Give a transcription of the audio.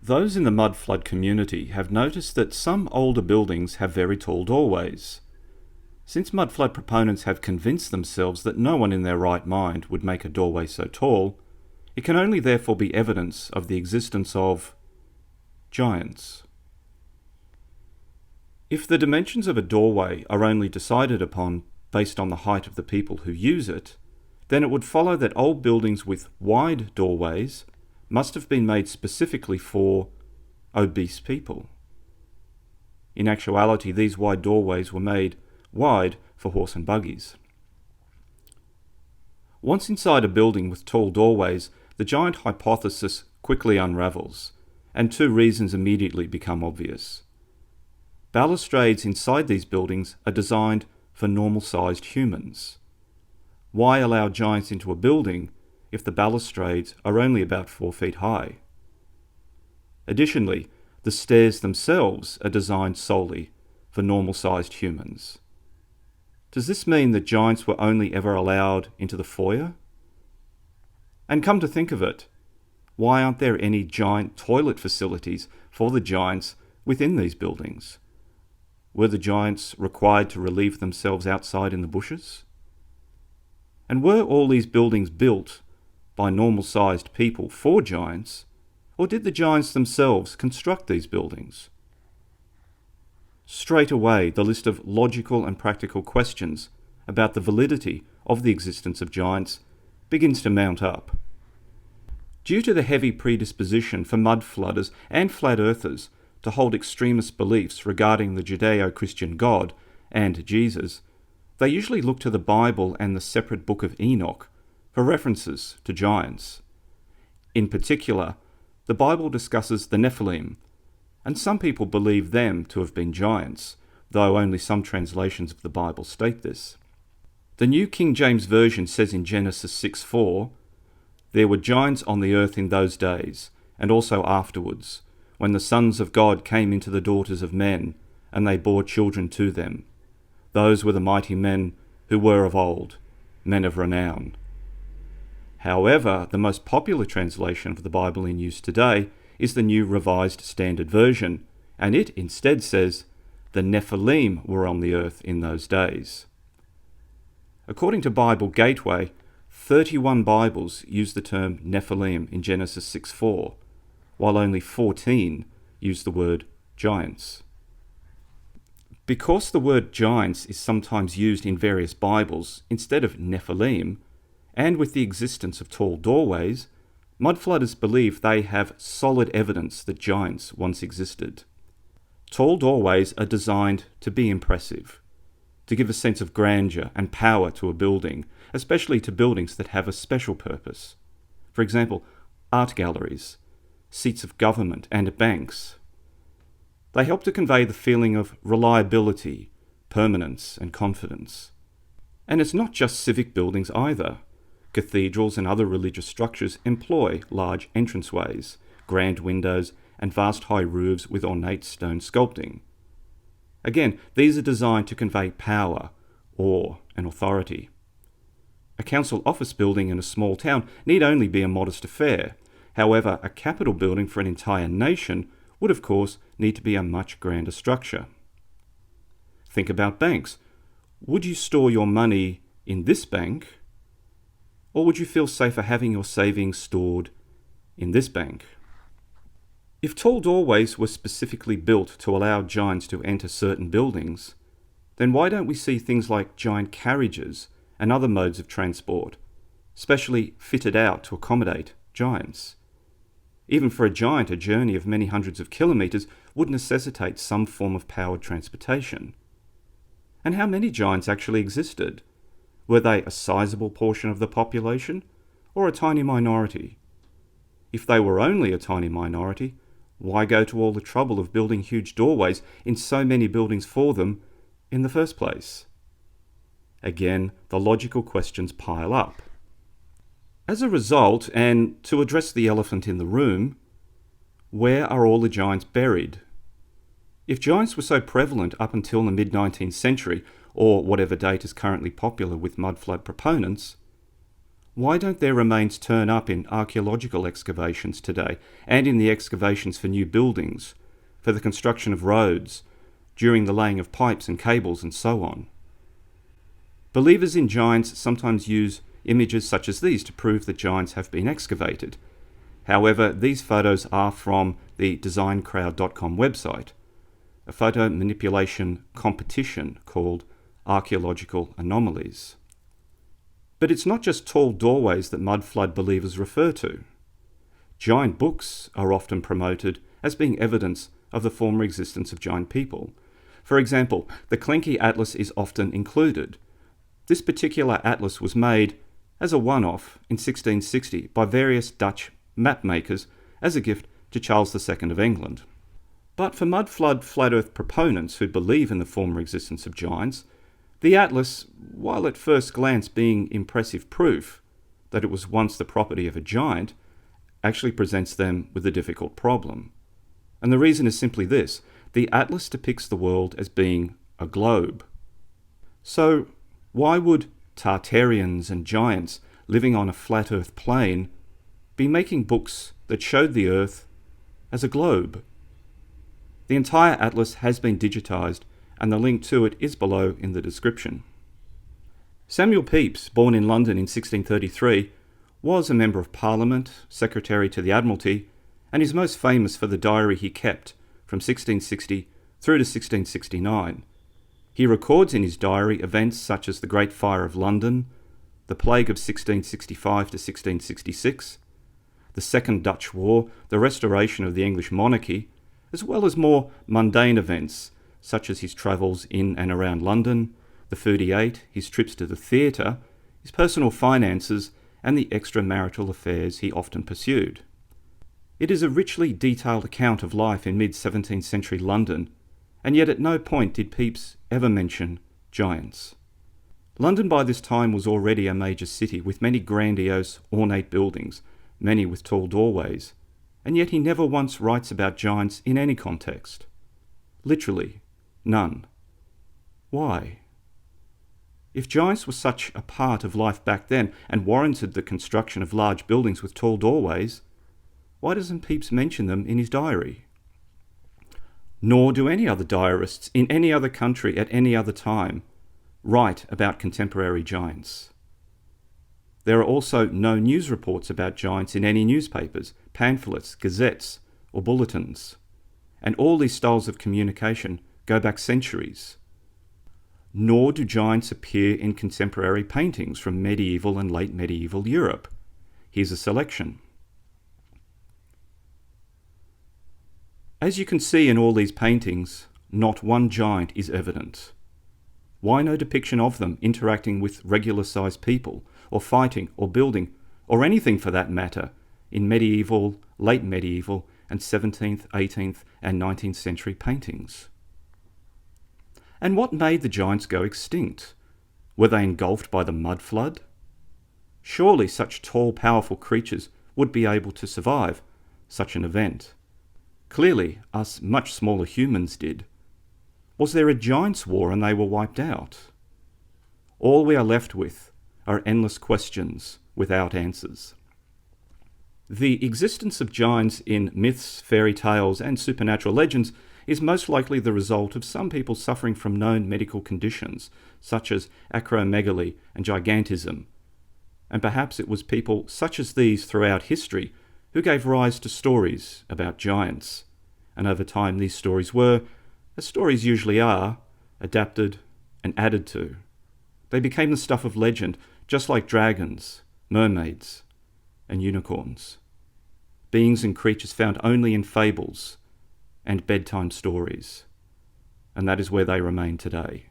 Those in the mud flood community have noticed that some older buildings have very tall doorways. Since mud flood proponents have convinced themselves that no one in their right mind would make a doorway so tall, it can only therefore be evidence of the existence of giants. If the dimensions of a doorway are only decided upon based on the height of the people who use it, then it would follow that old buildings with wide doorways must have been made specifically for obese people. In actuality, these wide doorways were made wide for horse and buggies. Once inside a building with tall doorways, the giant hypothesis quickly unravels, and two reasons immediately become obvious. Balustrades inside these buildings are designed for normal-sized humans. Why allow giants into a building if the balustrades are only about 4 feet high? Additionally, the stairs themselves are designed solely for normal-sized humans. Does this mean that giants were only ever allowed into the foyer? And come to think of it, why aren't there any giant toilet facilities for the giants within these buildings? Were the giants required to relieve themselves outside in the bushes? And were all these buildings built by normal-sized people for giants, or did the giants themselves construct these buildings? Straight away, the list of logical and practical questions about the validity of the existence of giants begins to mount up. Due to the heavy predisposition for mud flooders and flat earthers to hold extremist beliefs regarding the Judeo-Christian God and Jesus, they usually look to the Bible and the separate book of Enoch for references to giants. In particular, the Bible discusses the Nephilim, and some people believe them to have been giants, though only some translations of the Bible state this. The New King James Version says in Genesis 6:4, "There were giants on the earth in those days, and also afterwards, when the sons of God came into the daughters of men, and they bore children to them. Those were the mighty men who were of old, men of renown." However, the most popular translation of the Bible in use today is the New Revised Standard Version, and it instead says, "The Nephilim were on the earth in those days." According to Bible Gateway, 31 Bibles use the term Nephilim in Genesis 6:4, while only 14 use the word giants. Because the word giants is sometimes used in various Bibles instead of Nephilim, and with the existence of tall doorways, mudflooders believe they have solid evidence that giants once existed. Tall doorways are designed to be impressive, to give a sense of grandeur and power to a building, especially to buildings that have a special purpose. For example, art galleries, seats of government, and banks. They help to convey the feeling of reliability, permanence, and confidence. And it's not just civic buildings either. Cathedrals and other religious structures employ large entranceways, grand windows, and vast high roofs with ornate stone sculpting. Again, these are designed to convey power, awe, and authority. A council office building in a small town need only be a modest affair. However, a capital building for an entire nation would, of course, need to be a much grander structure. Think about banks. Would you store your money in this bank, or would you feel safer having your savings stored in this bank? If tall doorways were specifically built to allow giants to enter certain buildings, then why don't we see things like giant carriages and other modes of transport, specially fitted out to accommodate giants? Even for a giant, a journey of many hundreds of kilometres would necessitate some form of powered transportation. And how many giants actually existed? Were they a sizable portion of the population, or a tiny minority? If they were only a tiny minority, why go to all the trouble of building huge doorways in so many buildings for them in the first place? Again, the logical questions pile up. As a result, and to address the elephant in the room, where are all the giants buried? If giants were so prevalent up until the mid-19th century, or whatever date is currently popular with mudflood proponents, Why don't their remains turn up in archaeological excavations today and in the excavations for new buildings, for the construction of roads, during the laying of pipes and cables and so on? Believers in giants sometimes use images such as these to prove that giants have been excavated. However, these photos are from the designcrowd.com website, a photo manipulation competition called Archaeological Anomalies. But it's not just tall doorways that mudflood believers refer to. Giant books are often promoted as being evidence of the former existence of giant people. For example, the Klinke Atlas is often included. This particular atlas was made as a one-off in 1660 by various Dutch map makers as a gift to Charles II of England. But for mudflood flat earth proponents who believe in the former existence of giants, the atlas, while at first glance being impressive proof that it was once the property of a giant, actually presents them with a difficult problem. And the reason is simply this: the atlas depicts the world as being a globe. So why would Tartarians and giants living on a flat earth plane be making books that showed the earth as a globe? The entire atlas has been digitized, and the link to it is below in the description. Samuel Pepys, born in London in 1633, was a Member of Parliament, Secretary to the Admiralty, and is most famous for the diary he kept from 1660 through to 1669. He records in his diary events such as the Great Fire of London, the Plague of 1665 to 1666, the Second Dutch War, the restoration of the English monarchy, as well as more mundane events such as his travels in and around London, the food he ate, his trips to the theatre, his personal finances, and the extramarital affairs he often pursued. It is a richly detailed account of life in mid-17th century London, and yet at no point did Pepys ever mention giants. London by this time was already a major city with many grandiose, ornate buildings, many with tall doorways, and yet he never once writes about giants in any context. Literally, none. Why? If giants were such a part of life back then and warranted the construction of large buildings with tall doorways, why doesn't Pepys mention them in his diary? Nor do any other diarists in any other country at any other time write about contemporary giants. There are also no news reports about giants in any newspapers, pamphlets, gazettes, or bulletins. And all these styles of communication go back centuries. Nor do giants appear in contemporary paintings from medieval and late medieval Europe. Here's a selection. As you can see in all these paintings, not one giant is evident. Why no depiction of them interacting with regular-sized people, or fighting, or building, or anything for that matter, in medieval, late medieval, and 17th, 18th, and 19th century paintings? And what made the giants go extinct? Were they engulfed by the mud flood? Surely such tall, powerful creatures would be able to survive such an event. Clearly, us much smaller humans did. Was there a giants' war and they were wiped out? All we are left with are endless questions without answers. The existence of giants in myths, fairy tales, and supernatural legends is most likely the result of some people suffering from known medical conditions, such as acromegaly and gigantism. And perhaps it was people such as these throughout history who gave rise to stories about giants. And over time these stories were, as stories usually are, adapted and added to. They became the stuff of legend, just like dragons, mermaids, and unicorns. Beings and creatures found only in fables and bedtime stories. And that is where they remain today.